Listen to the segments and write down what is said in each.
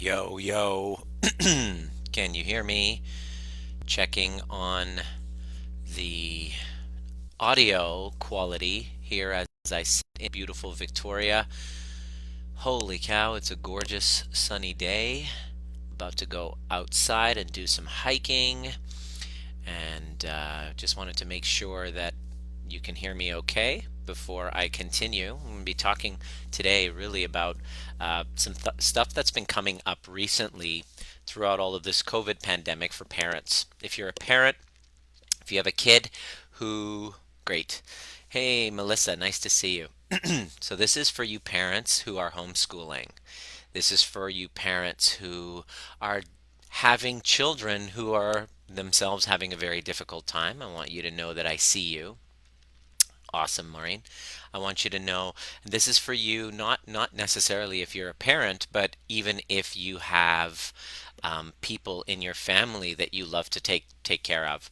Yo, yo. Can you hear me? Checking on the audio quality here as I sit in beautiful Victoria. Holy cow, it's a gorgeous sunny day. About to go outside and do some hiking, and just wanted to make sure that you can hear me okay before I continue. I'm going to be talking today really about some stuff that's been coming up recently throughout all of this COVID pandemic for parents. If you're a parent, if you have a kid who, great. Hey, Melissa, nice to see you. So, this is for you parents who are homeschooling. This is for you parents who are having children who are themselves having a very difficult time. I want you to know that I see you. Awesome, Maureen. I want you to know this is for you, not necessarily if you're a parent, but even if you have people in your family that you love to take care of.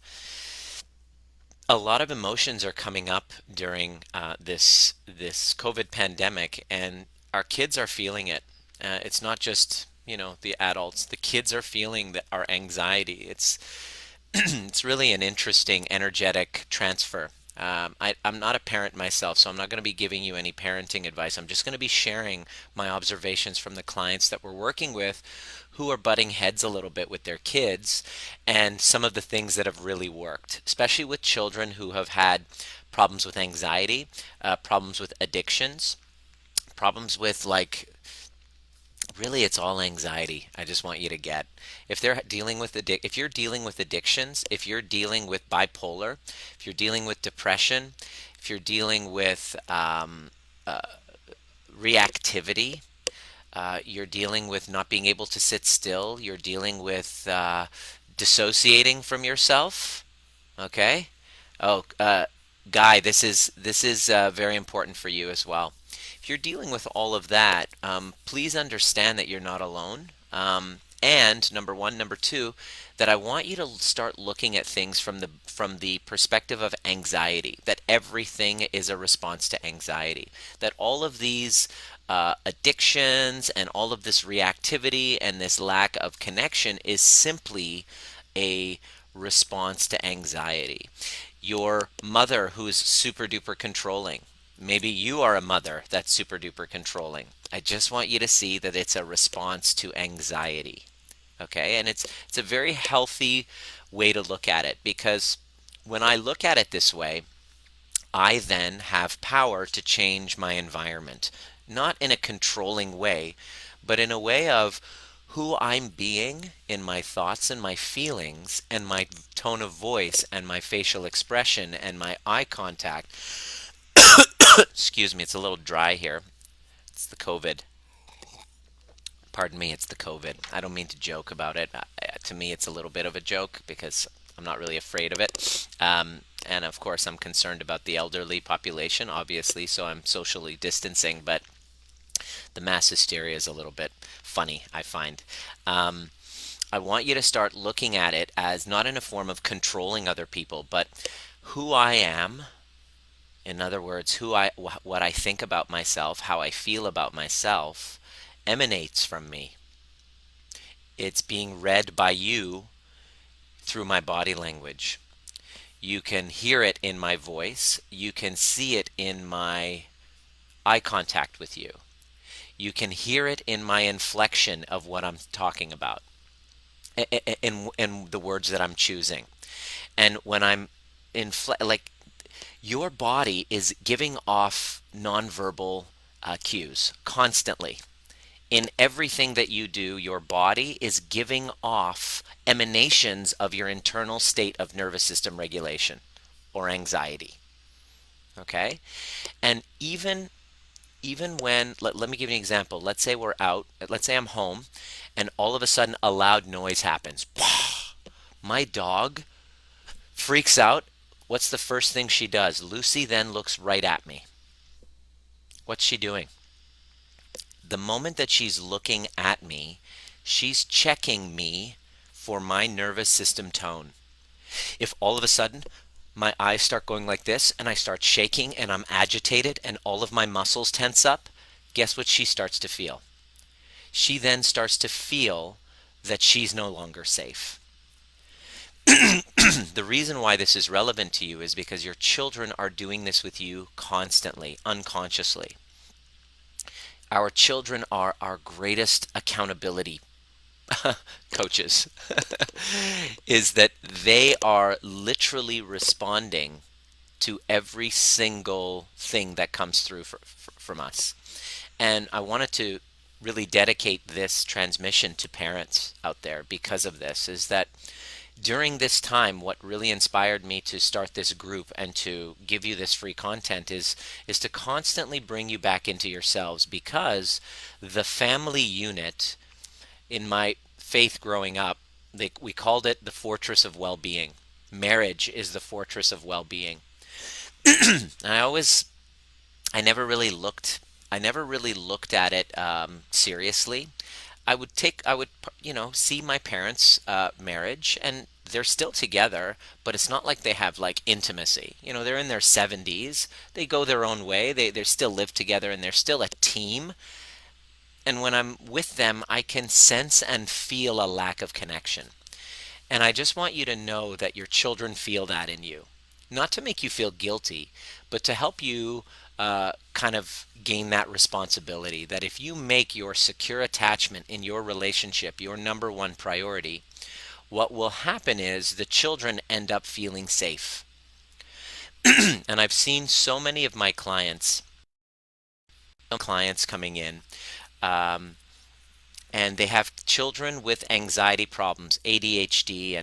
A lot of emotions are coming up during this COVID pandemic, and our kids are feeling it. It's not just the adults; the kids are feeling our anxiety. It's it's really an interesting energetic transfer. I'm not a parent myself, so I'm not going to be giving you any parenting advice. I'm just going to be sharing my observations from the clients that we're working with who are butting heads a little bit with their kids and some of the things that have really worked, especially with children who have had problems with anxiety, problems with addictions, problems with really it's all anxiety. I just want you to get if they're dealing with if you're dealing with addictions, if you're dealing with bipolar, if you're dealing with depression, if you're dealing with reactivity, you're dealing with not being able to sit still, you're dealing with dissociating from yourself. Okay. Oh, Guy, this is very important for you as well. If you're dealing with all of that, please understand that you're not alone. And number one, number two, that I want you to start looking at things from the perspective of anxiety. That everything is a response to anxiety. That all of these addictions and all of this reactivity and this lack of connection is simply a response to anxiety. Your mother who's super duper controlling. Maybe you are a mother that's super duper controlling. I just want you to see that it's a response to anxiety. Okay? And it's a very healthy way to look at it because when I look at it this way, I then have power to change my environment. Not in a controlling way, but in a way of who I'm being in my thoughts and my feelings and my tone of voice and my facial expression and my eye contact. Excuse me, it's a little dry here. It's the COVID. Pardon me, it's the COVID. I don't mean to joke about it. To me, it's a little bit of a joke because I'm not really afraid of it. And of course, I'm concerned about the elderly population, obviously, so I'm socially distancing, but the mass hysteria is a little bit funny, I find. Um, I want you to start looking at it as not in a form of controlling other people, but who I am. In other words, what I think about myself, how I feel about myself, emanates from me. It's being read by you through my body language. You can hear it in my voice. You can see it in my eye contact with you. You can hear it in my inflection of what I'm talking about in the words that I'm choosing. And when I'm like your body is giving off nonverbal cues constantly. In everything that you do, your body is giving off emanations of your internal state of nervous system regulation or anxiety. Okay? And even when let me give you an example. Let's say we're out, let's say I'm home, and all of a sudden a loud noise happens. My dog freaks out. What's the first thing she does? Lucy then looks right at me. What's she doing? The moment that she's looking at me, she's checking me for my nervous system tone. If all of a sudden my eyes start going like this and I start shaking and I'm agitated and all of my muscles tense up, guess what she starts to feel? she then starts to feel that she's no longer safe. The reason why this is relevant to you is because your children are doing this with you constantly, unconsciously. Our children are our greatest accountability coaches. Is that they are literally responding to every single thing that comes through from us. And I wanted to really dedicate this transmission to parents out there because of this, is that during this time, what really inspired me to start this group and to give you this free content is to constantly bring you back into yourselves, because the family unit, in my faith growing up, we called it the fortress of well-being. Marriage is the fortress of well-being. And I never really looked, I never really looked at it seriously. I would, see my parents' marriage, and they're still together, but it's not like they have like intimacy. They're in their 70s. They go their own way. They still live together, and they're still a team. And when I'm with them, I can sense and feel a lack of connection. And I just want you to know that your children feel that in you. Not to make you feel guilty, but to help you kind of gain that responsibility. That if you make your secure attachment in your relationship your number one priority, what will happen is the children end up feeling safe. And I've seen so many of my clients coming in, um, and they have children with anxiety problems, ADHD,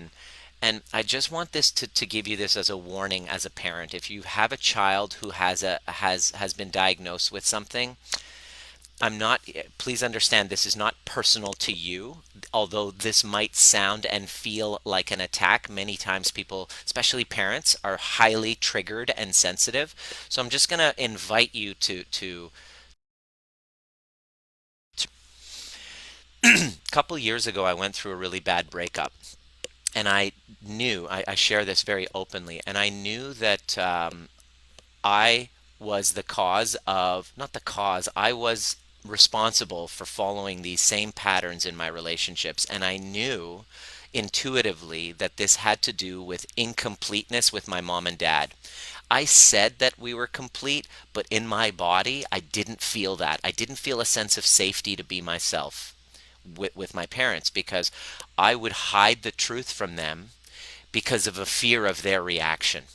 and I just want this to give you this as a warning as a parent. If you have a child who has been diagnosed with something, I'm not, please understand, this is not personal to you. Although this might sound and feel like an attack, many times people, especially parents, are highly triggered and sensitive. So I'm just going to invite you to a couple years ago, I went through a really bad breakup. And I knew, I share this very openly, and I knew that I was the cause of, not the cause, I was responsible for following these same patterns in my relationships. And I knew intuitively that this had to do with incompleteness with my mom and dad. I said that we were complete, but in my body, I didn't feel that. I didn't feel a sense of safety to be myself with my parents, because I would hide the truth from them because of a fear of their reaction.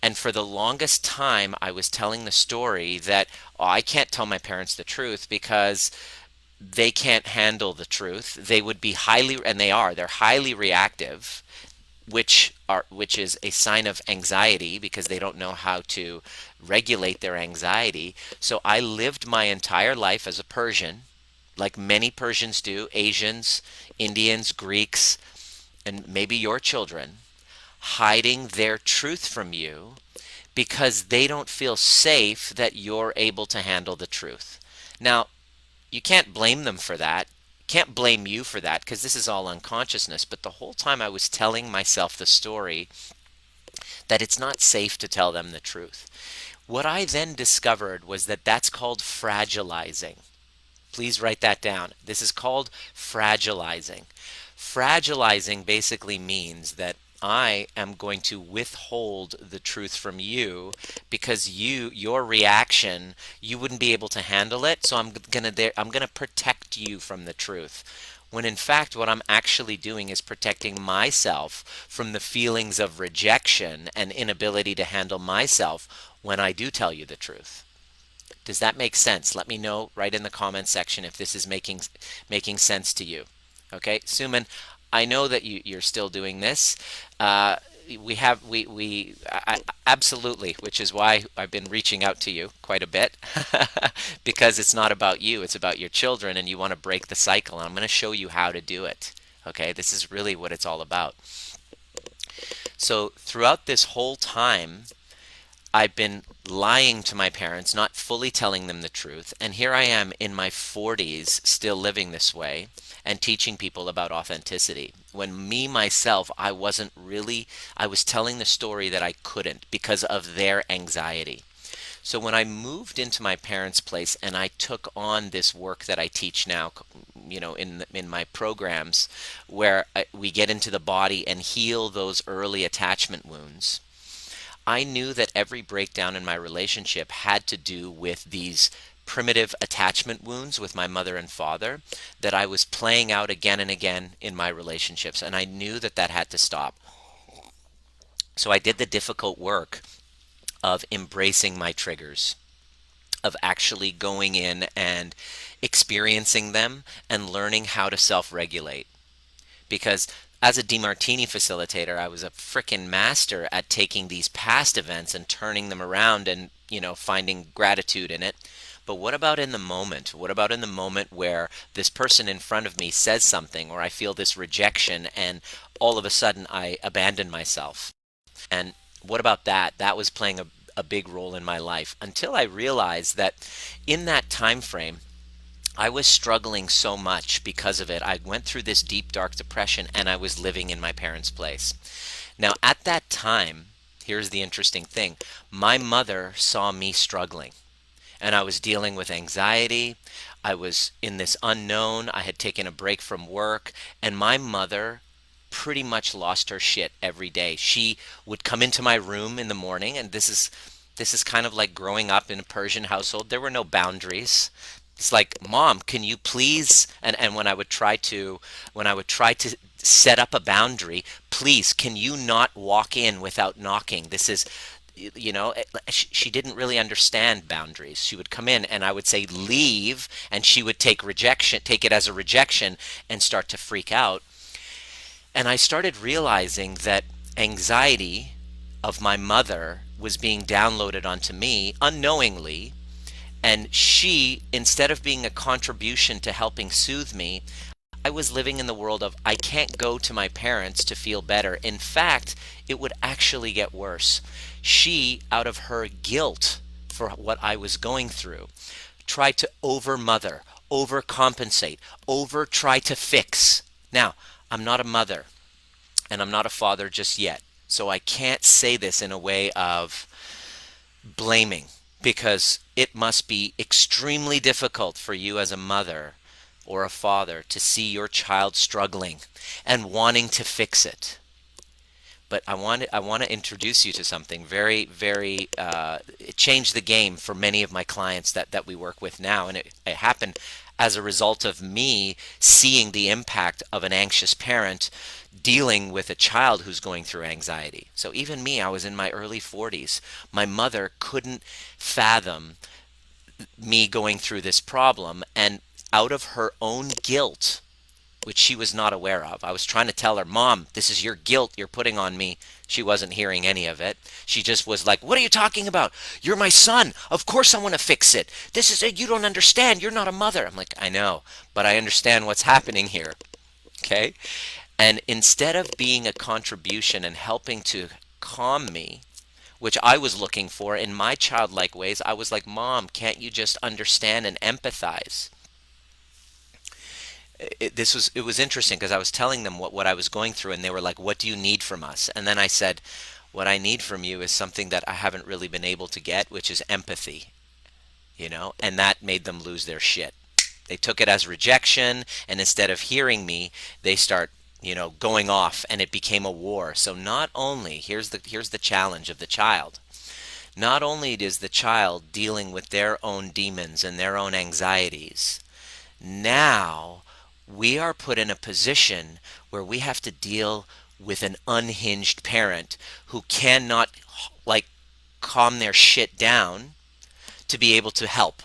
And for the longest time, I was telling the story that, oh, I can't tell my parents the truth because they can't handle the truth. They would be highly, and they're highly reactive, which is a sign of anxiety because they don't know how to regulate their anxiety. So I lived my entire life as a Persian, like many Persians do, Asians, Indians, Greeks, and maybe your children, hiding their truth from you because they don't feel safe that you're able to handle the truth. Now, you can't blame them for that. Can't blame you for that, because this is all unconsciousness. But the whole time I was telling myself the story that it's not safe to tell them the truth. What I then discovered was that that's called fragilizing. Please write that down. This is called fragilizing. Fragilizing basically means that I am going to withhold the truth from you because your reaction, you wouldn't be able to handle it. So I'm gonna protect you from the truth. When in fact, what I'm actually doing is protecting myself from the feelings of rejection and inability to handle myself when I do tell you the truth. Does that make sense? Let me know right in the comments section if this is making sense to you. Okay, Suman, I know that you're still doing this. Absolutely, which is why I've been reaching out to you quite a bit because it's not about you, it's about your children, and you want to break the cycle. And I'm going to show you how to do it. Okay, this is really what it's all about. So throughout this whole time, I've been lying to my parents, not fully telling them the truth, and here I am in my 40s still living this way and teaching people about authenticity. When me, myself, I was telling the story that I couldn't because of their anxiety. So when I moved into my parents' place and I took on this work that I teach now, in my programs where we get into the body and heal those early attachment wounds. I knew that every breakdown in my relationship had to do with these primitive attachment wounds with my mother and father that I was playing out again and again in my relationships. And I knew that that had to stop. So I did the difficult work of embracing my triggers, of actually going in and experiencing them and learning how to self regulate. Because as a DeMartini facilitator, I was a frickin' master at taking these past events and turning them around and, finding gratitude in it. But what about in the moment? What about in the moment where this person in front of me says something, or I feel this rejection and all of a sudden I abandon myself? And what about that? That was playing a big role in my life until I realized that in that time frame, I was struggling so much because of it. I went through this deep, dark depression and I was living in my parents' place. Now, at that time, here's the interesting thing. My mother saw me struggling and I was dealing with anxiety. I was in this unknown. I had taken a break from work, and my mother pretty much lost her shit every day. She would come into my room in the morning, and this is kind of like growing up in a Persian household. There were no boundaries. It's like, Mom, can you please? And when I would try to set up a boundary, please, can you not walk in without knocking? This is, she didn't really understand boundaries. She would come in and I would say leave, and she would take it as a rejection and start to freak out. And I started realizing that anxiety of my mother was being downloaded onto me unknowingly. And she, instead of being a contribution to helping soothe me, I was living in the world of I can't go to my parents to feel better. In fact, it would actually get worse. She, out of her guilt for what I was going through, tried to over mother, overcompensate, over try to fix. Now, I'm not a mother and I'm not a father just yet. So I can't say this in a way of blaming, because it must be extremely difficult for you as a mother or a father to see your child struggling and wanting to fix it. But I want to introduce you to something very, very, it changed the game for many of my clients that we work with now. And it happened as a result of me seeing the impact of an anxious parent dealing with a child who's going through anxiety. So even me, I was in my early 40s. My mother couldn't fathom me going through this problem, and out of her own guilt, which she was not aware of. I was trying to tell her, Mom, this is your guilt you're putting on me. She wasn't hearing any of it. She just was like, what are you talking about? You're my son. Of course I want to fix it. This is it. You don't understand. You're not a mother. I'm like, I know, but I understand what's happening here. Okay? And instead of being a contribution and helping to calm me, which I was looking for in my childlike ways, I was like, Mom, can't you just understand and empathize? It was interesting because I was telling them what I was going through, and they were like, what do you need from us? And then I said, what I need from you is something that I haven't really been able to get, which is empathy, and that made them lose their shit. They took it as rejection, and instead of hearing me, they start going off, and it became a war. So not only, here's the challenge of the child. Not only is the child dealing with their own demons and their own anxieties, now we are put in a position where we have to deal with an unhinged parent who cannot like calm their shit down to be able to help.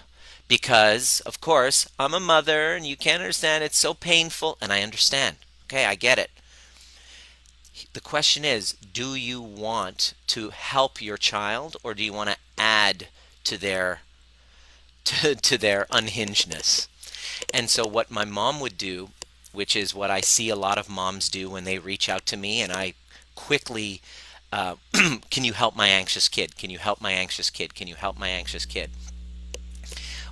Because, of course, I'm a mother and you can't understand. It's so painful. And I understand. Okay, I get it. The question is, do you want to help your child, or do you want to add to their to their unhingedness? And so what my mom would do, which is what I see a lot of moms do when they reach out to me, and I quickly, can you help my anxious kid? Can you help my anxious kid? Can you help my anxious kid?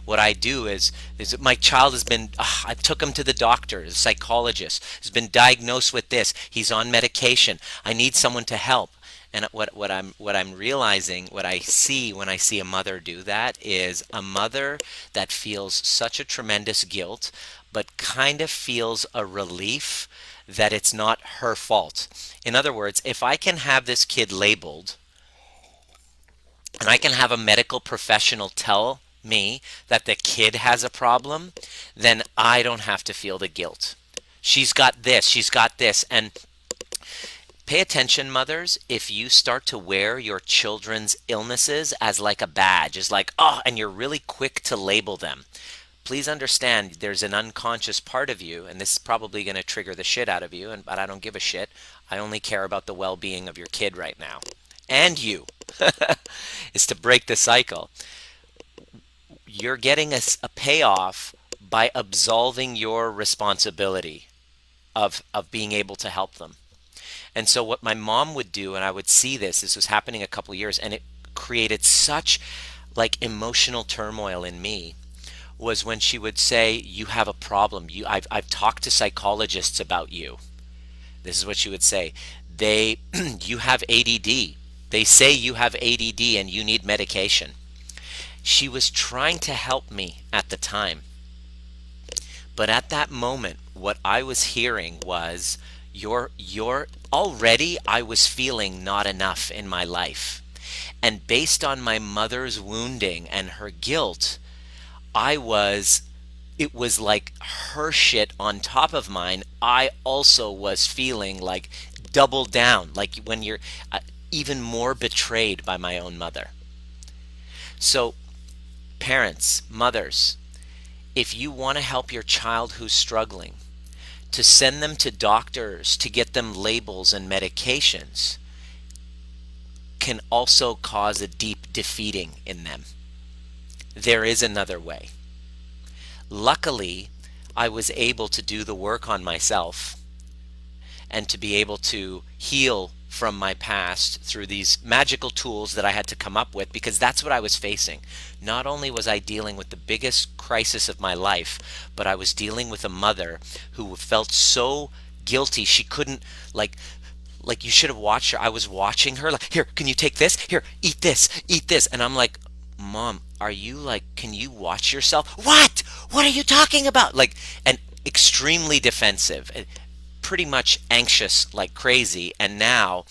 What I do is that my child has been, I took him to the doctor, the psychologist, has been diagnosed with this. He's on medication. I need someone to help. And what I'm realizing, what I see when I see a mother do that, is a mother that feels such a tremendous guilt, but kind of feels a relief that it's not her fault. In other words, if I can have this kid labeled and I can have a medical professional tell me that the kid has a problem, then I don't have to feel the guilt. She's got this, she's got this. And pay attention, mothers, if you start to wear your children's illnesses as like a badge, as like, oh, and you're really quick to label them. Please understand there's an unconscious part of you, and this is probably going to trigger the shit out of you, but I don't give a shit. I only care about the well-being of your kid right now. And you. Is to break the cycle. You're getting a payoff by absolving your responsibility of being able to help them. And so what my mom would do, and I would see this was happening a couple of years, and it created such like emotional turmoil in me, was when she would say, you have a problem. I've talked to psychologists about you. This is what she would say. You have ADD. They say you have ADD and you need medication. She was trying to help me at the time. But at that moment, what I was hearing was, you're already I was feeling not enough in my life. And based on my mother's wounding and her guilt, it was like her shit on top of mine. I also was feeling like double down, like when you're even more betrayed by my own mother. So parents, mothers, if you want to help your child who's struggling, to send them to doctors to get them labels and medications can also cause a deep defeating in them. There is another way. Luckily, I was able to do the work on myself and to be able to heal from my past through these magical tools that I had to come up with, because that's what I was facing. Not only was I dealing with the biggest crisis of my life, but I was dealing with a mother who felt so guilty she couldn't, like you should have watched her. I was watching her like, here, can you take this? Here, eat this. And I'm like, Mom, are you like, can you watch yourself? What are you talking about? Like, and extremely defensive, pretty much anxious like crazy. And now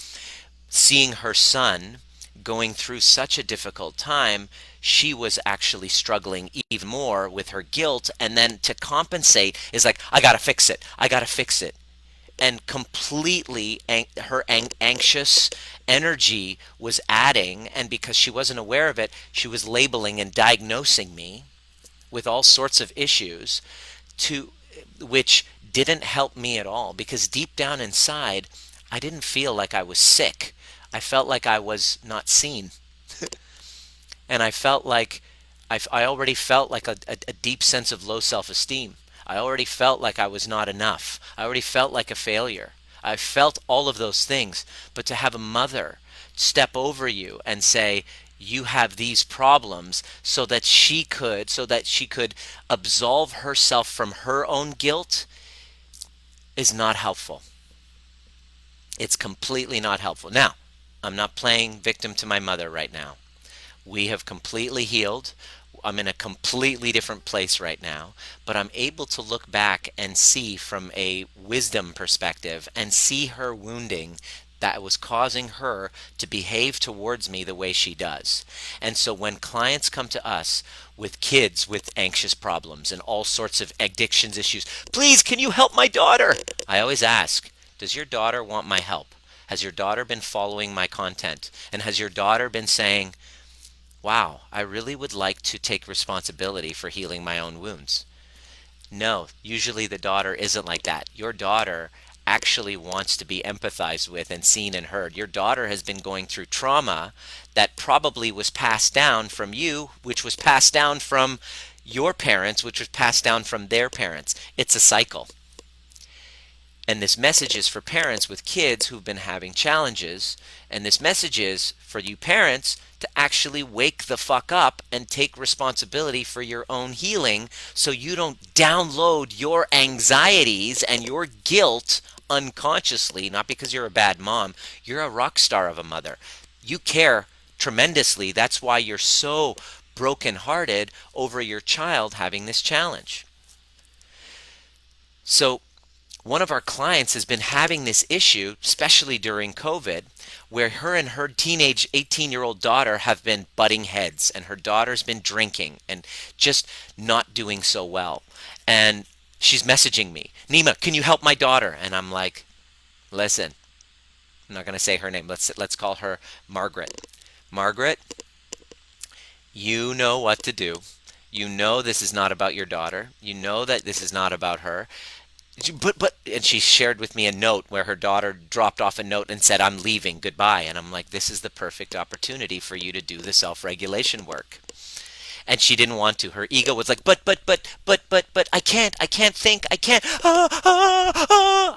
seeing her son going through such a difficult time, she was actually struggling even more with her guilt. And then to compensate is like, I gotta fix it. And completely her anxious energy was adding, and because she wasn't aware of it, she was labeling and diagnosing me with all sorts of issues, to which didn't help me at all, because deep down inside I didn't feel like I was sick. I felt like I was not seen. And I felt like I already felt like a deep sense of low self-esteem. I already felt like I was not enough. I already felt like a failure. I felt all of those things. But to have a mother step over you and say, you have these problems, so that she could absolve herself from her own guilt, is not helpful. It's completely not helpful. Now, I'm not playing victim to my mother right now. We have completely healed. I'm in a completely different place right now, but I'm able to look back and see from a wisdom perspective and see her wounding that was causing her to behave towards me the way she does. And so when clients come to us with kids with anxious problems and all sorts of addictions issues, please, can you help my daughter? I always ask, does your daughter want my help? Has your daughter been following my content? And has your daughter been saying, wow, I really would like to take responsibility for healing my own wounds? No, usually the daughter isn't like that. Your daughter actually wants to be empathized with and seen and heard. Your daughter has been going through trauma that probably was passed down from you, which was passed down from your parents, which was passed down from their parents. It's a cycle. And this message is for parents with kids who've been having challenges. And this message is for you parents to actually wake the fuck up and take responsibility for your own healing, so you don't download your anxieties and your guilt unconsciously, not because you're a bad mom. You're a rock star of a mother. You care tremendously. That's why you're so brokenhearted over your child having this challenge. So one of our clients has been having this issue, especially during COVID, where her and her teenage 18-year-old daughter have been butting heads, and her daughter's been drinking and just not doing so well. And she's messaging me, Nima, can you help my daughter? And I'm like, listen, I'm not going to say her name. Let's call her Margaret. Margaret, you know what to do. You know this is not about your daughter. You know that this is not about her. And she shared with me a note where her daughter dropped off a note and said, I'm leaving, goodbye. And I'm like, this is the perfect opportunity for you to do the self-regulation work. And she didn't want to. Her ego was like, but I can't think, I can't.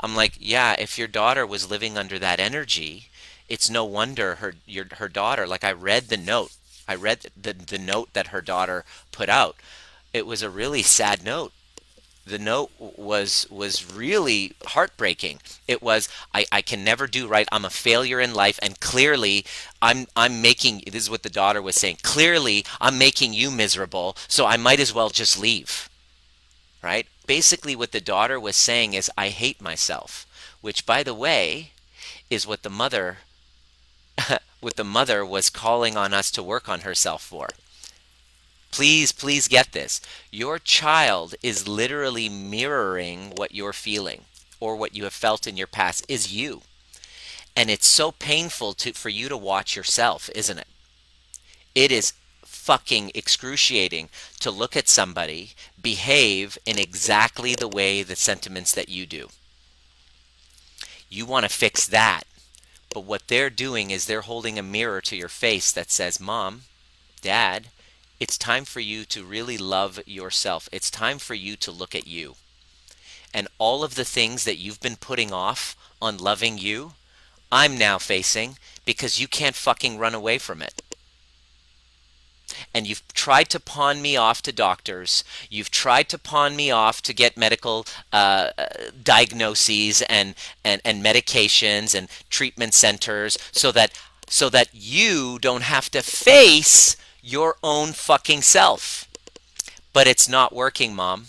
I'm like, yeah, if your daughter was living under that energy, it's no wonder her daughter, like I read the note. I read the note that her daughter put out. It was a really sad note. The note was really heartbreaking. It was, I can never do right. I'm a failure in life, and clearly I'm making, this is what the daughter was saying, clearly I'm making you miserable, so I might as well just leave. Right? Basically what the daughter was saying is, I hate myself, which, by the way, is what the mother what the mother was calling on us to work on herself for. Please, please get this. Your child is literally mirroring what you're feeling, or what you have felt in your past is you. And it's so painful for you to watch yourself, isn't it? It is fucking excruciating to look at somebody behave in exactly the way, the sentiments that you do. You want to fix that. But what they're doing is they're holding a mirror to your face that says, Mom, Dad, it's time for you to really love yourself. It's time for you to look at you. And all of the things that you've been putting off on loving you, I'm now facing, because you can't fucking run away from it. And you've tried to pawn me off to doctors. You've tried to pawn me off to get medical diagnoses and medications and treatment centers so that you don't have to face your own fucking self. But it's not working, Mom,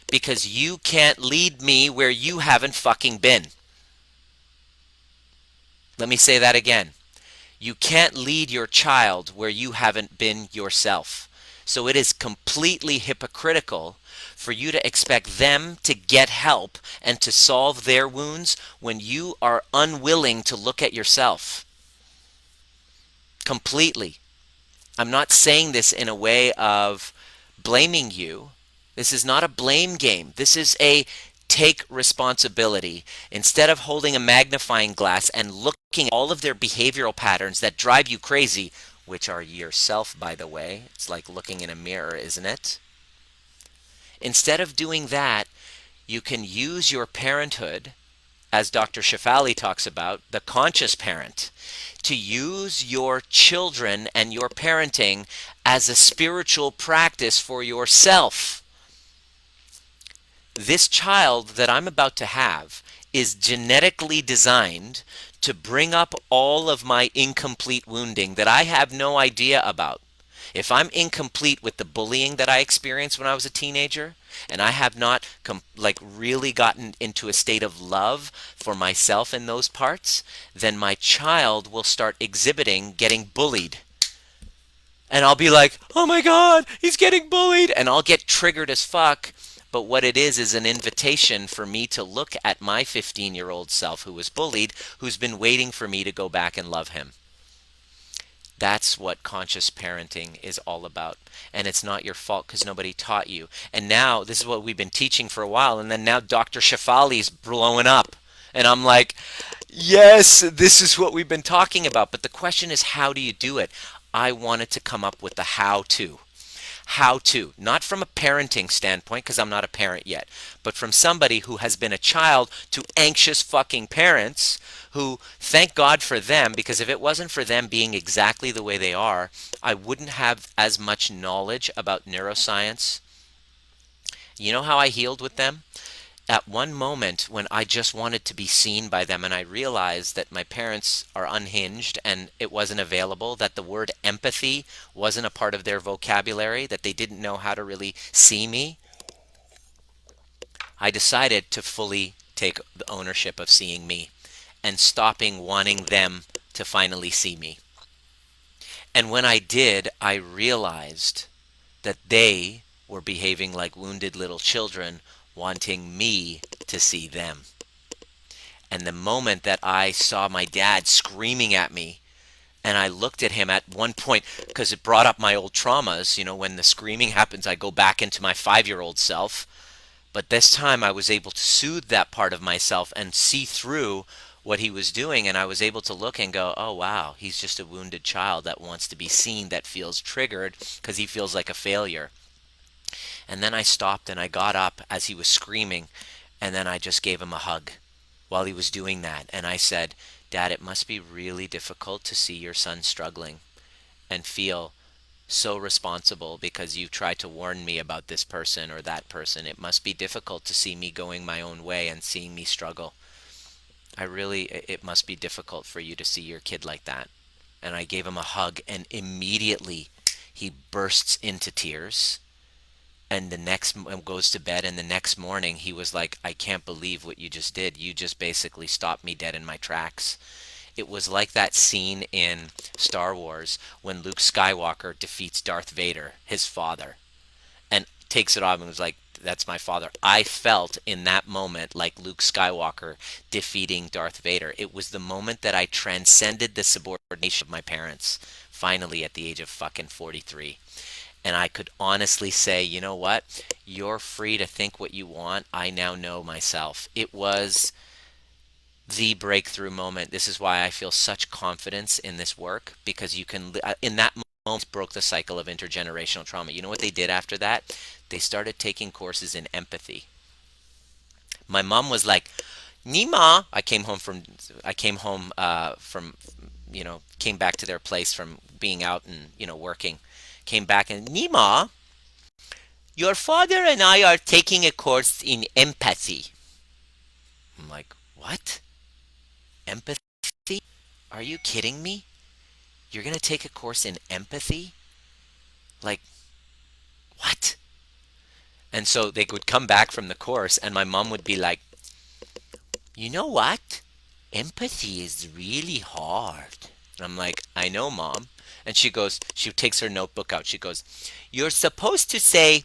because you can't lead me where you haven't fucking been. Let me say that again. You can't lead your child where you haven't been yourself. So it is completely hypocritical for you to expect them to get help and to solve their wounds when you are unwilling to look at yourself. Completely. I'm not saying this in a way of blaming you. This is not a blame game. This is a take responsibility. Instead of holding a magnifying glass and looking at all of their behavioral patterns that drive you crazy, which are yourself, by the way. It's like looking in a mirror, isn't it? Instead of doing that, you can use your parenthood, as Dr. Shefali talks about, the conscious parent, to use your children and your parenting as a spiritual practice for yourself. This child that I'm about to have is genetically designed to bring up all of my incomplete wounding that I have no idea about. If I'm incomplete with the bullying that I experienced when I was a teenager, and I have not really gotten into a state of love for myself in those parts, then my child will start exhibiting getting bullied. And I'll be like, oh my God, he's getting bullied. And I'll get triggered as fuck. But what it is an invitation for me to look at my 15-year-old self who was bullied, who's been waiting for me to go back and love him. That's what conscious parenting is all about. And it's not your fault because nobody taught you. And now, this is what we've been teaching for a while, and then now Dr. Shefali's blowing up. And I'm like, yes, this is what we've been talking about. But the question is, how do you do it? I wanted to come up with the how-to. How-to, not from a parenting standpoint, because I'm not a parent yet, but from somebody who has been a child to anxious fucking parents who, thank God for them, because if it wasn't for them being exactly the way they are, I wouldn't have as much knowledge about neuroscience. You know how I healed with them? At one moment when I just wanted to be seen by them, and I realized that my parents are unhinged and it wasn't available, that the word empathy wasn't a part of their vocabulary, that they didn't know how to really see me. I decided to fully take the ownership of seeing me and stopping wanting them to finally see me. And when I did, I realized that they were behaving like wounded little children, wanting me to see them. And the moment that I saw my dad screaming at me, and I looked at him at one point because it brought up my old traumas. When the screaming happens, I go back into my 5-year old self. But this time I was able to soothe that part of myself and see through what he was doing. And I was able to look and go, oh, wow, he's just a wounded child that wants to be seen, that feels triggered because he feels like a failure. And then I stopped and I got up as he was screaming. And then I just gave him a hug while he was doing that. And I said, Dad, it must be really difficult to see your son struggling and feel so responsible because you tried to warn me about this person or that person. It must be difficult to see me going my own way and seeing me struggle. It must be difficult for you to see your kid like that. And I gave him a hug, and immediately he bursts into tears. And the next goes to bed, and the next morning he was like, I can't believe what you just did. You just basically stopped me dead in my tracks. It was like that scene in Star Wars when Luke Skywalker defeats Darth Vader, his father, and takes it off and was like, that's my father. I felt in that moment like Luke Skywalker defeating Darth Vader. It was the moment that I transcended the subordination of my parents, finally at the age of fucking 43. And I could honestly say, you know what? You're free to think what you want. I now know myself. It was the breakthrough moment. This is why I feel such confidence in this work, because you can, in that moment, broke the cycle of intergenerational trauma. You know what they did after that? They started taking courses in empathy. My mom was like, Nima, I came home from, came back to their place from being out and, working. Came back and, Nima, your father and I are taking a course in empathy. I'm like, what? Empathy? Are you kidding me? You're going to take a course in empathy? Like, what? And so they would come back from the course, and my mom would be like, you know what? Empathy is really hard. And I'm like, I know, Mom. And she takes her notebook out. She goes, you're supposed to say,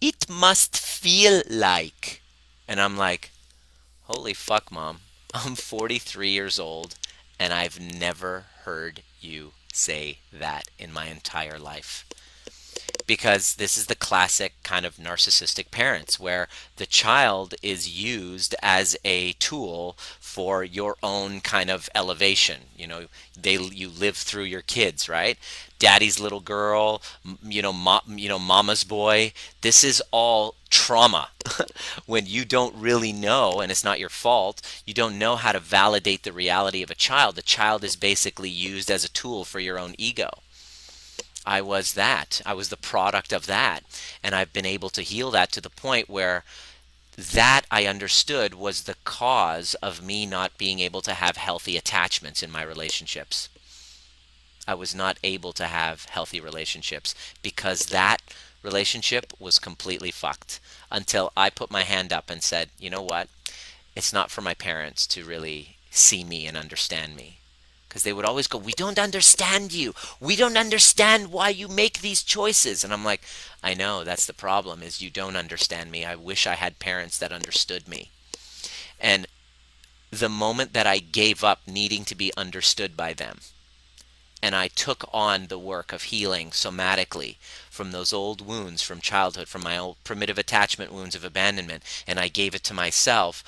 it must feel like. And I'm like, holy fuck, Mom. I'm 43 years old, and I've never heard you say that in my entire life. Because this is the classic kind of narcissistic parents where the child is used as a tool for your own kind of elevation. You live through your kids, right? Daddy's little girl, mama's boy. This is all trauma. When you don't really know, and it's not your fault, you don't know how to validate the reality of a child. The child is basically used as a tool for your own ego. I was that. I was the product of that. And I've been able to heal that to the point where that I understood was the cause of me not being able to have healthy attachments in my relationships. I was not able to have healthy relationships because that relationship was completely fucked until I put my hand up and said, you know what? It's not for my parents to really see me and understand me. Because they would always go, we don't understand you. We don't understand why you make these choices. And I'm like, I know, that's the problem, is you don't understand me. I wish I had parents that understood me. And the moment that I gave up needing to be understood by them, and I took on the work of healing somatically from those old wounds from childhood, from my old primitive attachment wounds of abandonment, and I gave it to myself,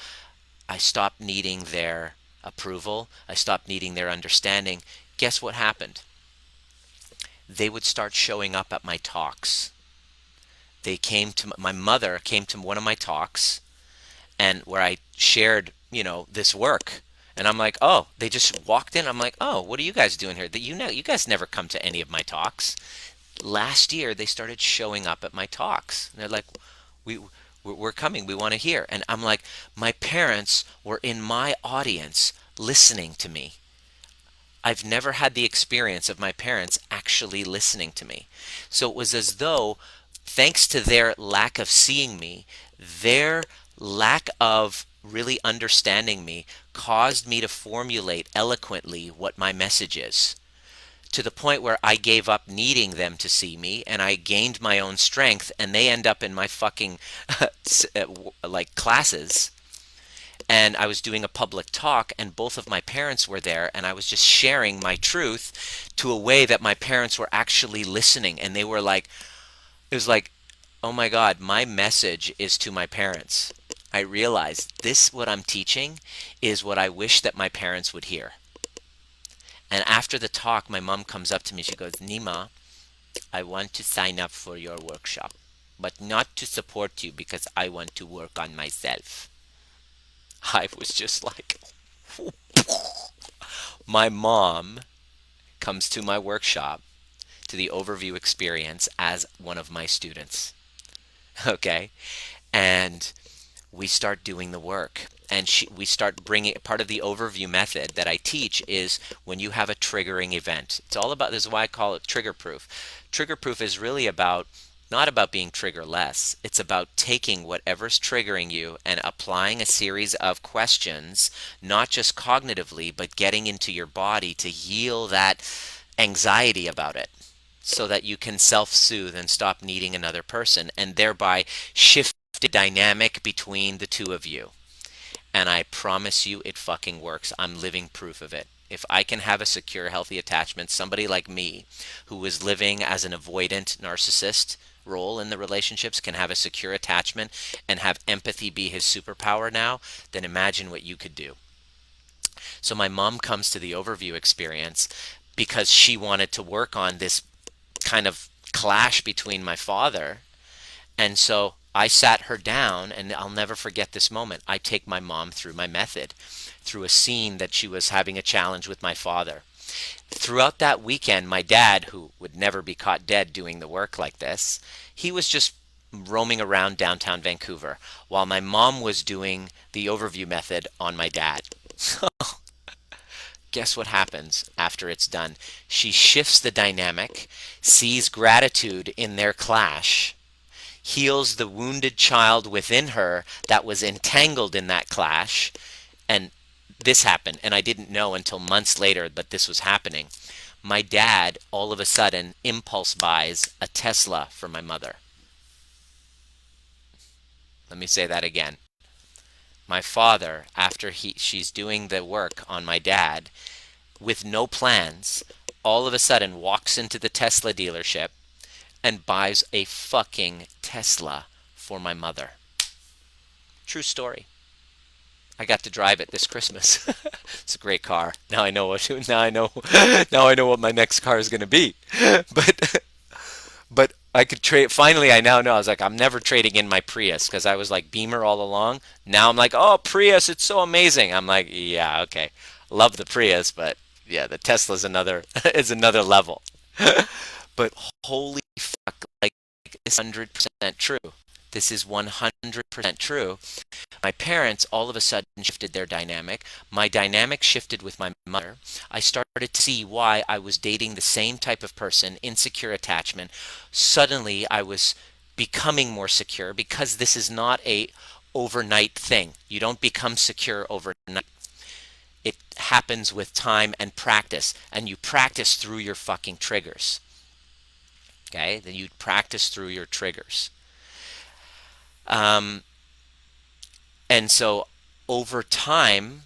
I stopped needing their approval. I stopped needing their understanding. Guess what happened? They would start showing up at my talks. My mother came to one of my talks, and where I shared, this work. And I'm like, oh, they just walked in. I'm like, oh, what are you guys doing here? You guys never come to any of my talks. Last year, they started showing up at my talks. And they're like, we're coming. We want to hear. And I'm like, my parents were in my audience listening to me. I've never had the experience of my parents actually listening to me. So it was as though, thanks to their lack of seeing me, their lack of really understanding me caused me to formulate eloquently what my message is, to the point where I gave up needing them to see me and I gained my own strength, and they end up in my fucking like classes. And I was doing a public talk and both of my parents were there, and I was just sharing my truth to a way that my parents were actually listening, and they were like, it was like, oh my God, my message is to my parents. I realized this, what I'm teaching, is what I wish that my parents would hear. And after the talk, my mom comes up to me. She goes, Nima, I want to sign up for your workshop, but not to support you because I want to work on myself. I was just like, my mom comes to my workshop, to the overview experience, as one of my students. Okay. And we start doing the work, and we start bringing part of the overview method that I teach is when you have a triggering event. It's all about, this is why I call it trigger proof. Trigger proof is really about, not about being triggerless. It's about taking whatever's triggering you and applying a series of questions, not just cognitively, but getting into your body to heal that anxiety about it, so that you can self-soothe and stop needing another person, and thereby shift the dynamic between the two of you. And I promise you it fucking works. I'm living proof of it. If I can have a secure, healthy attachment, somebody like me who was living as an avoidant narcissist role in the relationships can have a secure attachment and have empathy be his superpower now, then imagine what you could do. So my mom comes to the overview experience because she wanted to work on this kind of clash between my father. And so I sat her down, and I'll never forget this moment. I take my mom through my method, through a scene that she was having a challenge with my father. Throughout that weekend, my dad, who would never be caught dead doing the work like this, he was just roaming around downtown Vancouver while my mom was doing the overview method on my dad. Guess what happens after it's done? She shifts the dynamic, sees gratitude in their clash, heals the wounded child within her that was entangled in that clash. And this happened, and I didn't know until months later, but this was happening. My dad all of a sudden impulse buys a Tesla for my mother. Let me say that again. My father, after she's doing the work on my dad with no plans, all of a sudden walks into the Tesla dealership and buys a fucking Tesla for my mother. True story. I got to drive it this Christmas. It's a great car. Now I know what now I know what my next car is going to be. But but I could trade. Finally, I now know. I was like, I'm never trading in my Prius, because I was like Beamer all along. Now I'm like, oh, Prius, it's so amazing. I'm like, yeah, okay, love the Prius, but yeah, the Tesla's another is another level. But holy fuck, like, it's 100% true. This is 100% true. My parents all of a sudden shifted their dynamic. My dynamic shifted with my mother. I started to see why I was dating the same type of person, insecure attachment. Suddenly I was becoming more secure, because this is not a overnight thing. You don't become secure overnight. It happens with time and practice, and you practice through your fucking triggers. Okay? Then you practice through your triggers. Um, and so over time,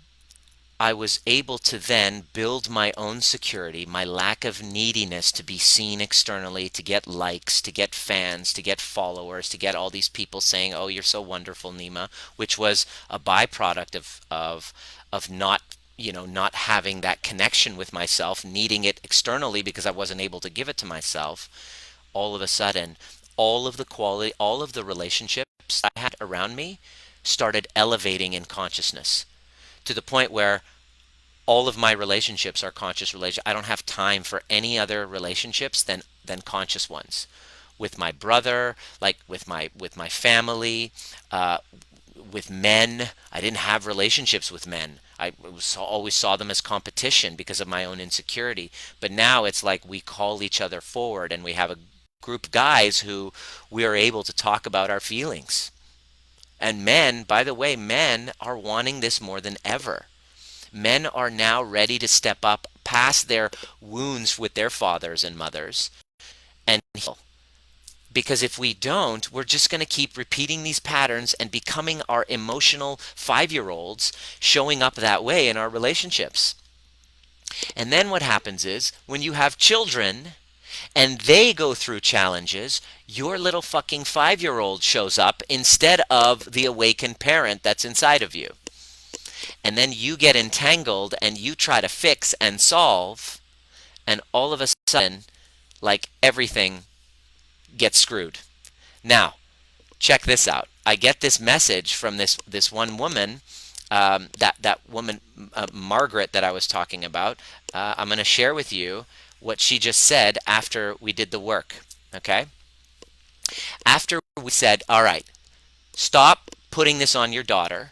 I was able to then build my own security, my lack of neediness to be seen externally, to get likes, to get fans, to get followers, to get all these people saying, "Oh, you're so wonderful, Nima," which was a byproduct of not, not having that connection with myself, needing it externally because I wasn't able to give it to myself. All of a sudden, all of the quality, all of the relationships I had around me started elevating in consciousness, to the point where all of my relationships are conscious relationships. I don't have time for any other relationships than conscious ones. With my brother, like with my family, with men. I didn't have relationships with men. Always saw them as competition because of my own insecurity. But now it's like we call each other forward, and we have a group of guys who we are able to talk about our feelings. And men, by the way, men are wanting this more than ever. Men are now ready to step up past their wounds with their fathers and mothers and heal. Because if we don't, we're just going to keep repeating these patterns and becoming our emotional 5-year-olds, showing up that way in our relationships. And then what happens is when you have children and they go through challenges, your little fucking 5-year-old shows up instead of the awakened parent that's inside of you. And then you get entangled and you try to fix and solve, and all of a sudden, like, everything gets screwed. Now, check this out. I get this message from this one woman, that woman, Margaret, that I was talking about. I'm going to share with you what she just said after we did the work. Okay? After we said, all right, stop putting this on your daughter,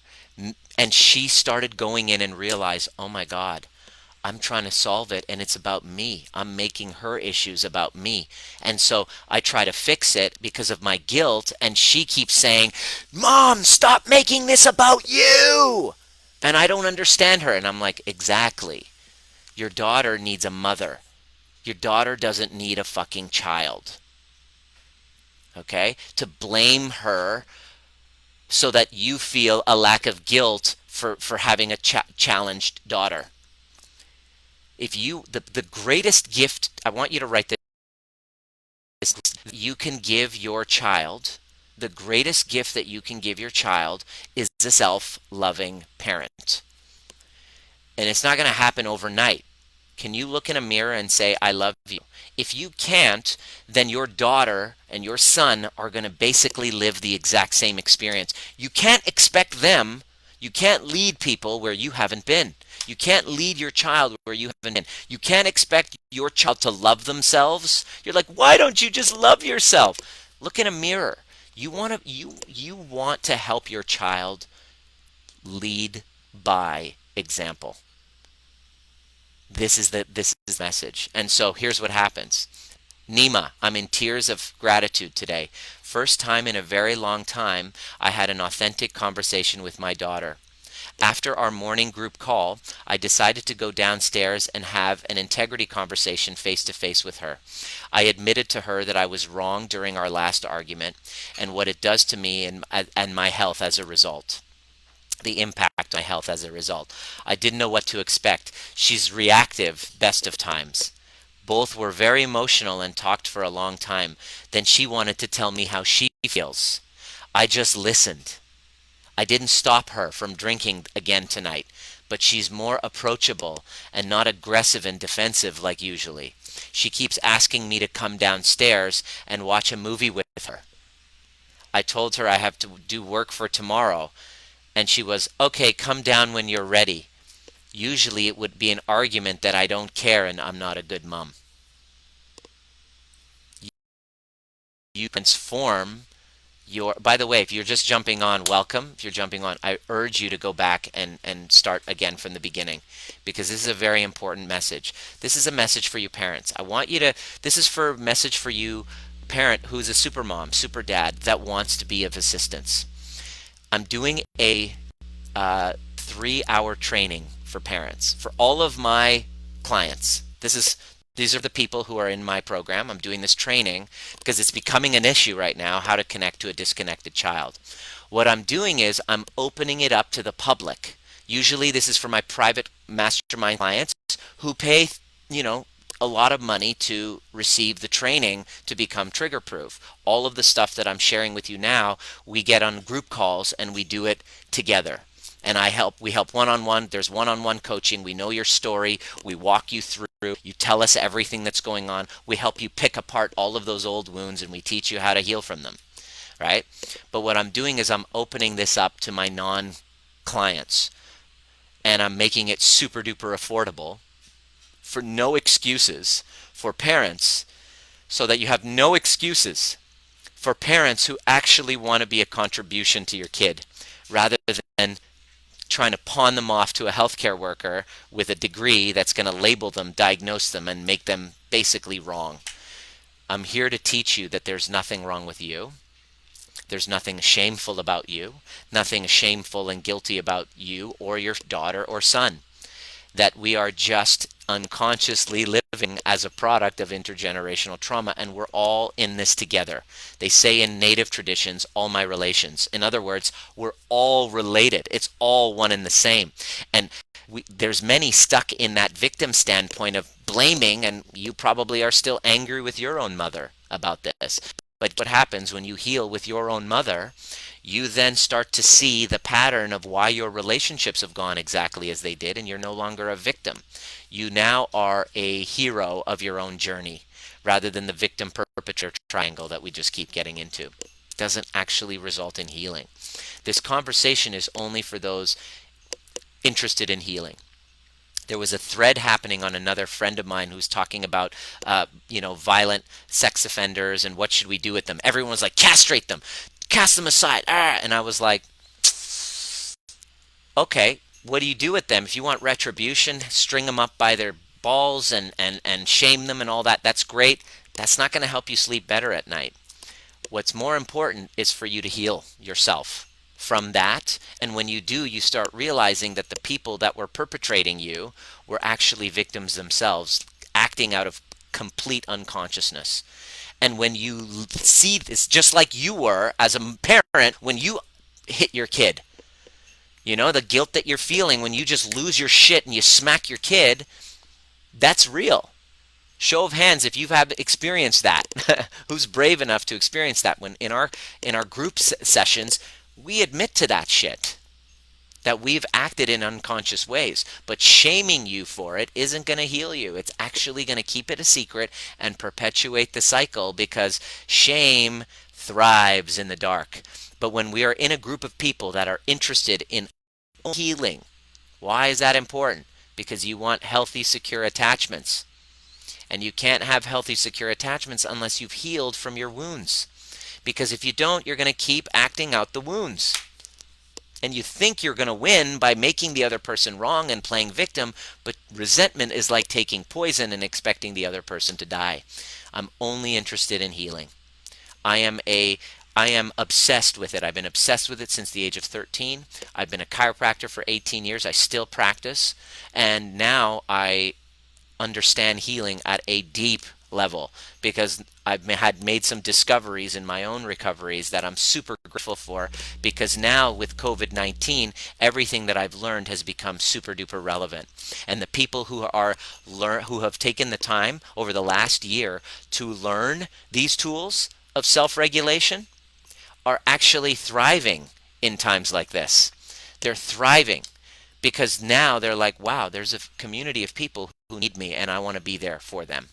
and she started going in and realized, oh my God, I'm trying to solve it and it's about me. I'm making her issues about me. And so I try to fix it because of my guilt, and she keeps saying, Mom, stop making this about you. And I don't understand her. And I'm like, exactly. Your daughter needs a mother. Your daughter doesn't need a fucking child. Okay? To blame her so that you feel a lack of guilt for having a challenged daughter. If you, the greatest gift, I want you to write this, you can give your child, the greatest gift that you can give your child is a self-loving parent. And it's not going to happen overnight. Can you look in a mirror and say, I love you? If you can't, then your daughter and your son are going to basically live the exact same experience. You can't expect them, you can't lead people where you haven't been. You can't lead your child where you haven't been. You can't expect your child to love themselves. You're like, why don't you just love yourself? Look in a mirror. You want to help your child lead by example. This is the message. And so here's what happens. Nima, I'm in tears of gratitude today. First time in a very long time I had an authentic conversation with my daughter. After our morning group call, I decided to go downstairs and have an integrity conversation face to face with her. I admitted to her that I was wrong during our last argument and what it does to me and my health as a result. The impact on my health as a result. I didn't know what to expect. She's reactive best of times. Both were very emotional and talked for a long time. Then she wanted to tell me how she feels. I just listened. I didn't stop her from drinking again tonight, but she's more approachable and not aggressive and defensive like usually. She keeps asking me to come downstairs and watch a movie with her. I told her I have to do work for tomorrow, and she was, okay, come down when you're ready. Usually it would be an argument that I don't care and I'm not a good mom. You transform your, by the way, if you're just jumping on, welcome. If you're jumping on, I urge you to go back and start again from the beginning, because this is a very important message. This is a message for you parents. I want you to, this is for a message for you parent who's a super mom, super dad that wants to be of assistance. I'm doing a 3-hour training for parents for all of my clients. These are the people who are in my program. I'm doing this training because it's becoming an issue right now, how to connect to a disconnected child. What I'm doing is I'm opening it up to the public. Usually this is for my private mastermind clients who pay, a lot of money to receive the training to become trigger proof. All of the stuff that I'm sharing with you now, we get on group calls and we do it together. And we help one-on-one. There's one-on-one coaching. We know your story. We walk you through. You tell us everything that's going on. We help you pick apart all of those old wounds and we teach you how to heal from them, right? But what I'm doing is I'm opening this up to my non-clients, and I'm making it super duper affordable for no excuses for parents, so that you have no excuses for parents who actually want to be a contribution to your kid, rather than trying to pawn them off to a healthcare worker with a degree that's going to label them, diagnose them, and make them basically wrong. I'm here to teach you that there's nothing wrong with you. There's nothing shameful about you, nothing shameful and guilty about you or your daughter or son. That we are just unconsciously living as a product of intergenerational trauma, and we're all in this together. They say in native traditions, all my relations. In other words, we're all related. It's all one and the same. And there's many stuck in that victim standpoint of blaming, and you probably are still angry with your own mother about this. But what happens when you heal with your own mother, you then start to see the pattern of why your relationships have gone exactly as they did, and you're no longer a victim. You now are a hero of your own journey rather than the victim perpetrator triangle that we just keep getting into. It doesn't actually result in healing. This conversation is only for those interested in healing. There was a thread happening on another friend of mine who's talking about, violent sex offenders and what should we do with them. Everyone was like, castrate them, cast them aside. And I was like, okay, what do you do with them? If you want retribution, string them up by their balls and shame them and all that. That's great. That's not going to help you sleep better at night. What's more important is for you to heal yourself from that. And when you do, you start realizing that the people that were perpetrating you were actually victims themselves, acting out of complete unconsciousness. And when you see this, just like you were as a parent, when you hit your kid, the guilt that you're feeling when you just lose your shit and you smack your kid, that's real. Show of hands if you've had experienced that. Who's brave enough to experience that? When in our group sessions, we admit to that shit, that we've acted in unconscious ways. But shaming you for it isn't going to heal you. It's actually going to keep it a secret and perpetuate the cycle, because shame thrives in the dark. But when we are in a group of people that are interested in healing, why is that important? Because you want healthy, secure attachments. And you can't have healthy, secure attachments unless you've healed from your wounds. Because if you don't, you're going to keep acting out the wounds. And you think you're going to win by making the other person wrong and playing victim, but resentment is like taking poison and expecting the other person to die. I'm only interested in healing. I am obsessed with it. I've been obsessed with it since the age of 13. I've been a chiropractor for 18 years. I still practice. And now I understand healing at a deep level, because I've made some discoveries in my own recoveries that I'm super grateful for, because now with COVID-19, everything that I've learned has become super duper relevant. And the people who have taken the time over the last year to learn these tools of self-regulation are actually thriving in times like this. They're thriving because now they're like, wow, there's a community of people who need me and I want to be there for them.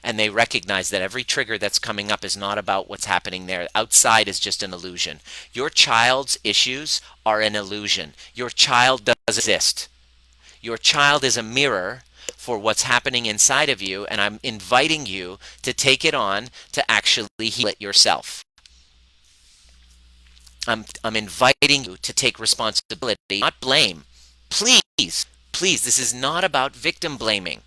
And they recognize that every trigger that's coming up is not about what's happening there. Outside is just an illusion. Your child's issues are an illusion. Your child does exist. Your child is a mirror for what's happening inside of you, and I'm inviting you to take it on to actually heal it yourself. I'm inviting you to take responsibility, not blame. Please, please, this is not about victim blaming.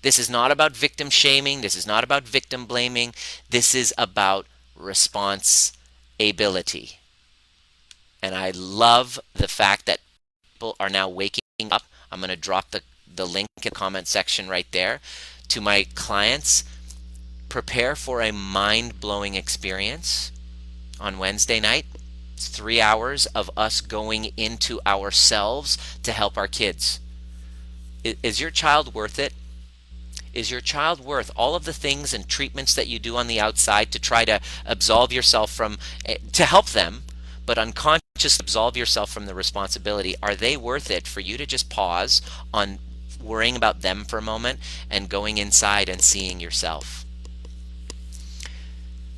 This is not about victim shaming. This is not about victim blaming. This is about responsibility. And I love the fact that people are now waking up. I'm going to drop the link in the comment section right there to my clients. Prepare for a mind-blowing experience on Wednesday night. It's 3 hours of us going into ourselves to help our kids. Is your child worth it? Is your child worth all of the things and treatments that you do on the outside to try to absolve yourself from, to help them, but unconsciously absolve yourself from the responsibility? Are they worth it for you to just pause on worrying about them for a moment and going inside and seeing yourself?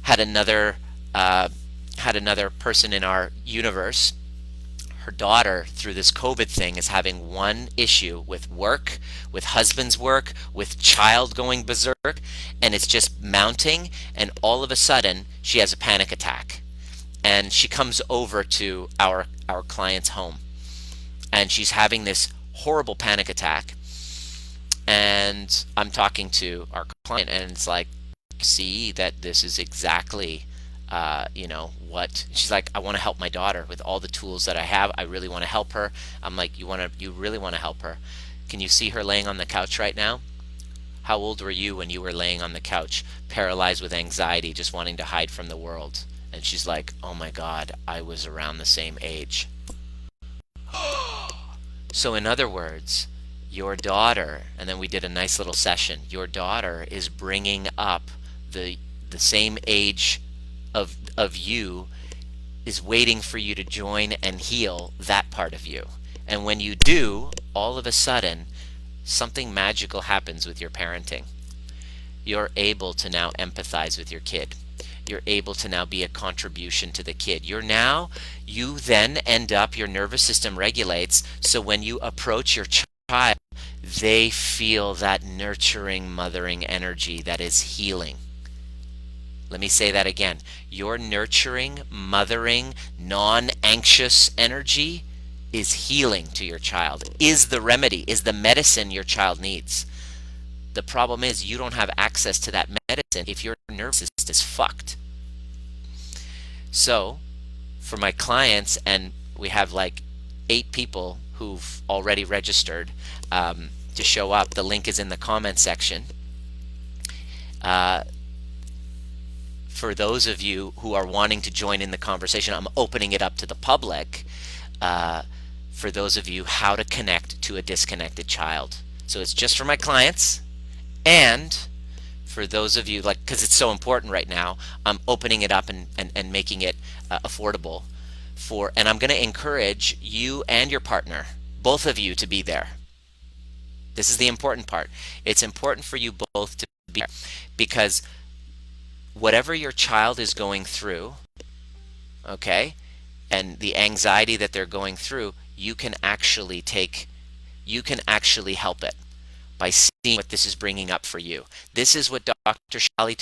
Had another person in our universe. Her daughter, through this COVID thing, is having one issue with work, with husband's work, with child going berserk, and it's just mounting, and all of a sudden she has a panic attack. And she comes over to our client's home, and she's having this horrible panic attack. And I'm talking to our client, and it's like, see that this is exactly what she's like, I want to help my daughter with all the tools that I have. I really want to help her. I'm like, you really want to help her? Can you see her laying on the couch right now? How old were you when you were laying on the couch, paralyzed with anxiety, just wanting to hide from the world? And she's like, oh my God, I was around the same age. So, in other words, your daughter, and then we did a nice little session, your daughter is bringing up the, the same age of you, is waiting for you to join and heal that part of you. And when you do, all of a sudden, something magical happens with your parenting. You're able to now empathize with your kid. You're able to now be a contribution to the kid. You then end up, your nervous system regulates, so when you approach your child, they feel that nurturing, mothering energy that is healing. Let me say that again. Your nurturing, mothering, non-anxious energy is healing to your child, is the remedy, is the medicine your child needs. The problem is you don't have access to that medicine if your nervous system is fucked. So, for my clients, and we have like 8 people who've already registered to show up. The link is in the comment section. For those of you who are wanting to join in the conversation, I'm opening it up to the public. For those of you, how to connect to a disconnected child. So it's just for my clients, and for those of you, like, because it's so important right now, I'm opening it up and making it affordable and I'm going to encourage you and your partner, both of you, to be there. This is the important part. It's important for you both to be there, because whatever your child is going through, okay, and the anxiety that they're going through, you can actually help it by seeing what this is bringing up for you. This is what Dr. Shally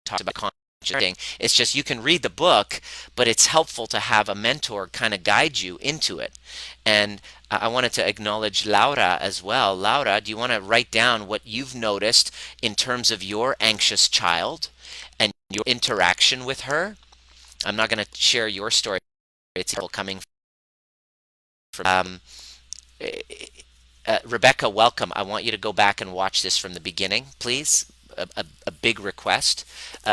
talks about conscious parenting. It's just, you can read the book, but it's helpful to have a mentor kind of guide you into it. And I wanted to acknowledge Laura as well. Laura, do you want to write down what you've noticed in terms of your anxious child and your interaction with her? I'm not going to share your story. It's coming from Rebecca, welcome. I want you to go back and watch this from the beginning, please. A big request.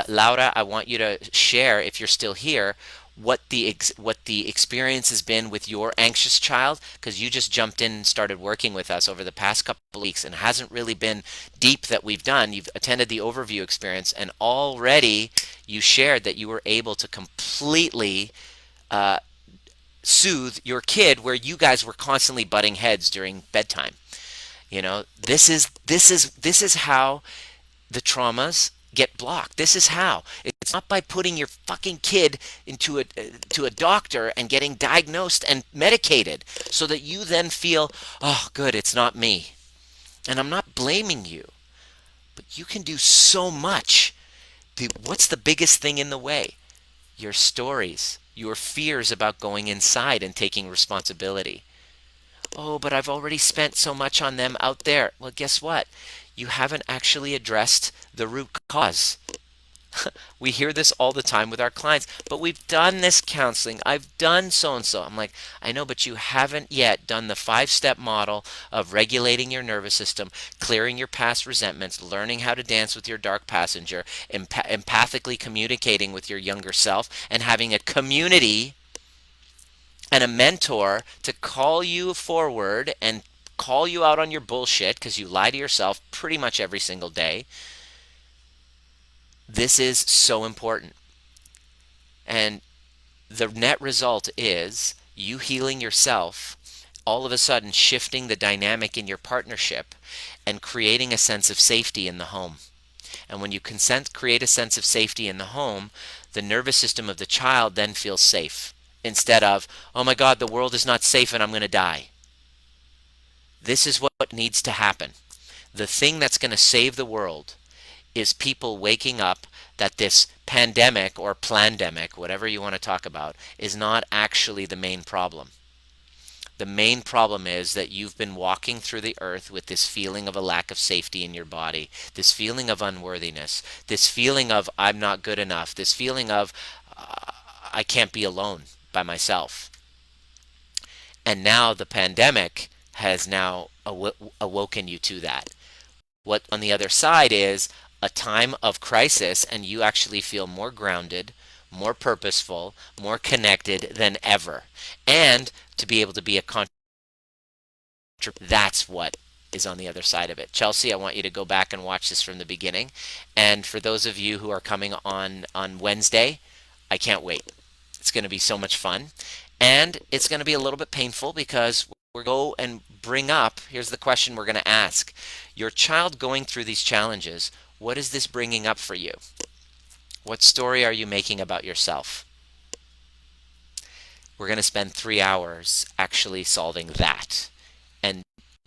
Laura, I want you to share, if you're still here, what the experience has been with your anxious child, because you just jumped in and started working with us over the past couple of weeks, and it hasn't really been deep that we've done. You've attended the overview experience, and already you shared that you were able to completely soothe your kid, where you guys were constantly butting heads during bedtime. This is how the traumas get blocked. This is how. It's not by putting your fucking kid into to a doctor and getting diagnosed and medicated so that you then feel, oh, good, it's not me. And I'm not blaming you, but you can do so much. What's the biggest thing in the way? Your stories, your fears about going inside and taking responsibility. Oh, but I've already spent so much on them out there. Well, guess what? You haven't actually addressed the root cause. We hear this all the time with our clients, but we've done this counseling. I've done so and so. I'm like, I know, but you haven't yet done the 5-step model of regulating your nervous system, clearing your past resentments, learning how to dance with your dark passenger, empathically communicating with your younger self, and having a community and a mentor to call you forward and call you out on your bullshit, because you lie to yourself pretty much every single day. This is so important. And the net result is you healing yourself, all of a sudden shifting the dynamic in your partnership and creating a sense of safety in the home. And when you create a sense of safety in the home, the nervous system of the child then feels safe, instead of, oh my God, the world is not safe and I'm going to die. This is what needs to happen. The thing that's going to save the world is people waking up that this pandemic or plandemic, whatever you want to talk about, is not actually the main problem. The main problem is that you've been walking through the earth with this feeling of a lack of safety in your body, this feeling of unworthiness, this feeling of I'm not good enough, this feeling of I can't be alone by myself. And now the pandemic has now awoken you to that. What on the other side is a time of crisis, and you actually feel more grounded, more purposeful, more connected than ever. And to be able to be a that's what is on the other side of it. Chelsea, I want you to go back and watch this from the beginning. And for those of you who are coming on Wednesday, I can't wait. It's going to be so much fun. And it's going to be a little bit painful because we're going to go and bring up, here's the question we're going to ask. Your child going through these challenges, what is this bringing up for you? What story are you making about yourself? We're going to spend 3 hours actually solving that. And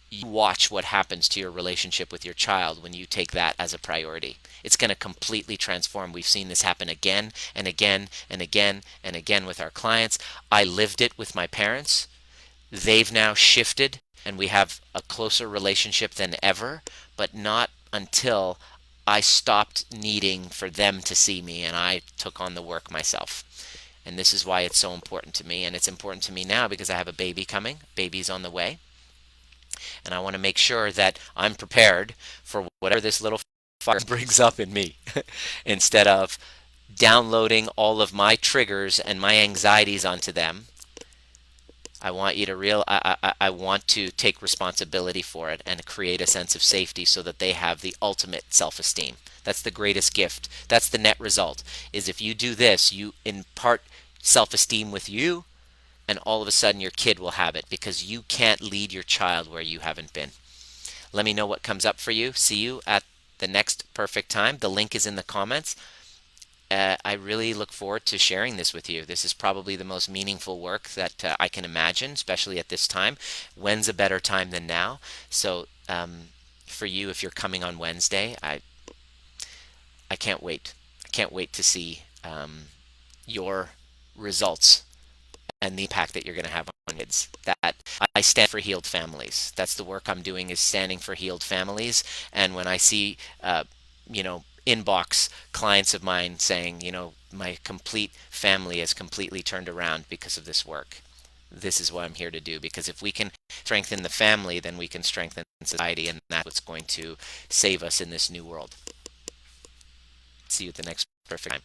you watch what happens to your relationship with your child when you take that as a priority. It's going to completely transform. We've seen this happen again and again and again and again with our clients. I lived it with my parents. They've now shifted and we have a closer relationship than ever, but not until I stopped needing for them to see me and I took on the work myself. And this is why it's so important to me. And it's important to me now because I have a baby coming. Baby's on the way. And I want to make sure that I'm prepared for whatever this little fire brings up in me instead of downloading all of my triggers and my anxieties onto them. I want you to I want to take responsibility for it and create a sense of safety so that they have the ultimate self-esteem. That's the greatest gift. That's the net result. Is if you do this, you impart self-esteem with you, and all of a sudden your kid will have it because you can't lead your child where you haven't been. Let me know what comes up for you. See you at the next perfect time. The link is in the comments. I really look forward to sharing this with you. This is probably the most meaningful work that I can imagine, especially at this time. When's a better time than now? So for you, if you're coming on Wednesday, I can't wait. I can't wait to see your results and the impact that you're going to have on kids. That I stand for healed families. That's the work I'm doing, is standing for healed families. And when I see, inbox clients of mine saying, my complete family is completely turned around because of this work. This is what I'm here to do, because if we can strengthen the family, then we can strengthen society, and that's what's going to save us in this new world. See you at the next perfect time.